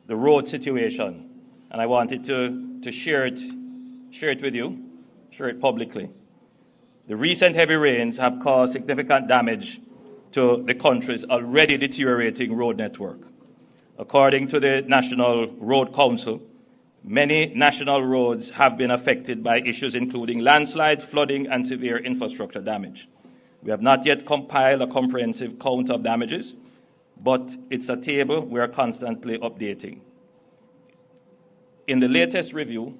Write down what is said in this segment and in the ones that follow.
the road situation, and I wanted to share it with you, share it publicly. The recent heavy rains have caused significant damage to the country's already deteriorating road network. According to the National Road Council, many national roads have been affected by issues including landslides, flooding, and severe infrastructure damage. We have not yet compiled a comprehensive count of damages, but it's a table we are constantly updating. In the latest review,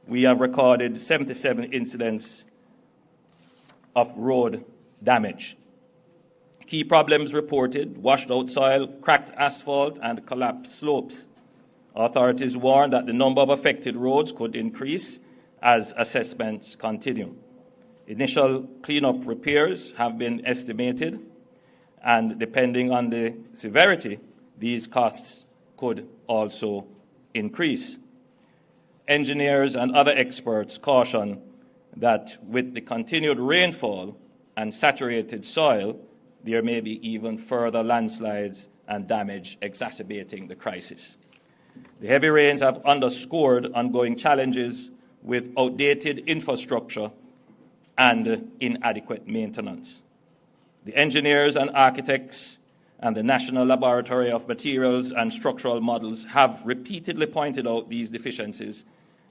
we have recorded 77 incidents of road damage. Key problems reported: washed out soil, cracked asphalt, and collapsed slopes. Authorities warn that the number of affected roads could increase as assessments continue. Initial cleanup repairs have been estimated, and depending on the severity, these costs could also increase. Engineers and other experts caution that with the continued rainfall and saturated soil, there may be even further landslides and damage exacerbating the crisis. The heavy rains have underscored ongoing challenges with outdated infrastructure and inadequate maintenance. The engineers and architects and the National Laboratory of Materials and Structural Models have repeatedly pointed out these deficiencies,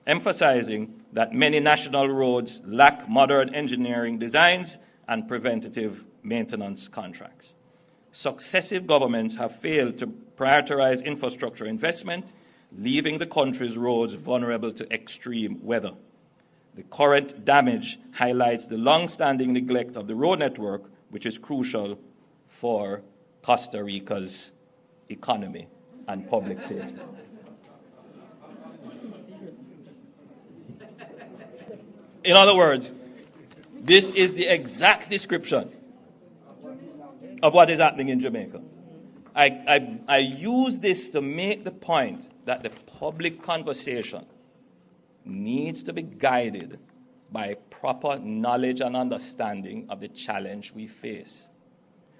emphasizing that many national roads lack modern engineering designs and preventative maintenance contracts. Successive governments have failed to prioritize infrastructure investment, leaving the country's roads vulnerable to extreme weather. The current damage highlights the long-standing neglect of the road network, which is crucial for Costa Rica's economy and public safety. In other words, this is the exact description of what is happening in Jamaica. I use this to make the point that the public conversation needs to be guided by proper knowledge and understanding of the challenge we face.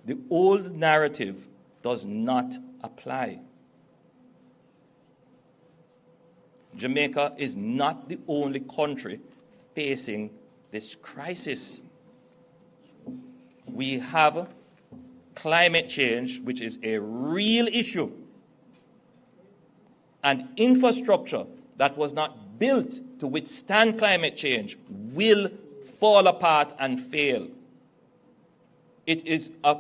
The old narrative does not apply. Jamaica is not the only country facing this crisis. We have climate change, which is a real issue, and infrastructure that was not built to withstand climate change will fall apart and fail. It is a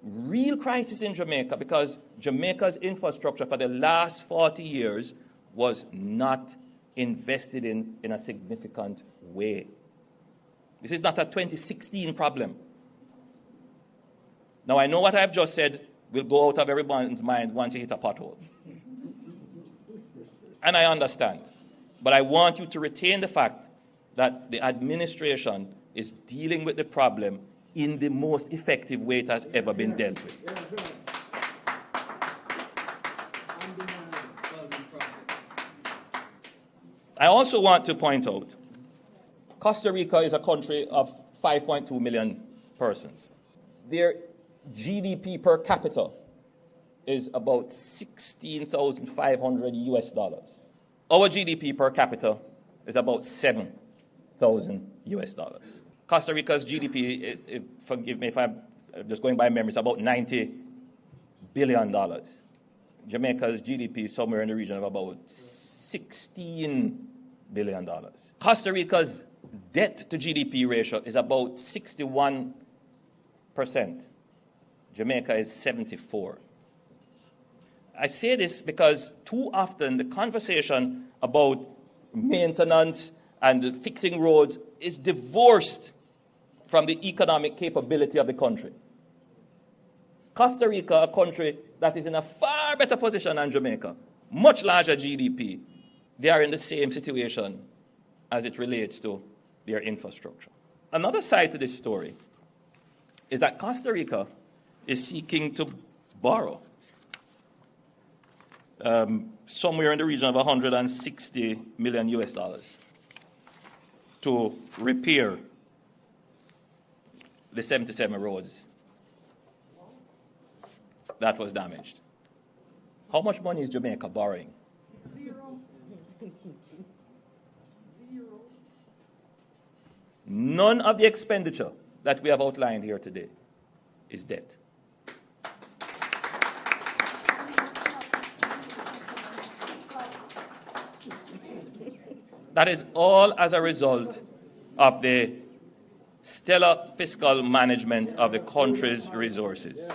real crisis in Jamaica because Jamaica's infrastructure for the last 40 years was not invested in a significant way. This is not a 2016 problem. Now, I know what I've just said will go out of everyone's mind once you hit a pothole. And I understand. But I want you to retain the fact that the administration is dealing with the problem in the most effective way it has ever been dealt with. I also want to point out, Costa Rica is a country of 5.2 million persons. Their GDP per capita is about $16,500 US. Our GDP per capita is about $7,000 US. Costa Rica's GDP, forgive me if I'm just going by memory, is about $90 billion. Jamaica's GDP is somewhere in the region of about $16 billion. Costa Rica's debt to GDP ratio is about 61%. Jamaica is 74%. I say this because too often the conversation about maintenance and fixing roads is divorced from the economic capability of the country. Costa Rica, a country that is in a far better position than Jamaica, much larger GDP, they are in the same situation as it relates to their infrastructure. Another side to this story is that Costa Rica is seeking to borrow somewhere in the region of $160 million US to repair the 77 roads that was damaged. How much money is Jamaica borrowing? Zero. None of the expenditure that we have outlined here today is debt. That is all as a result of the stellar fiscal management of the country's resources.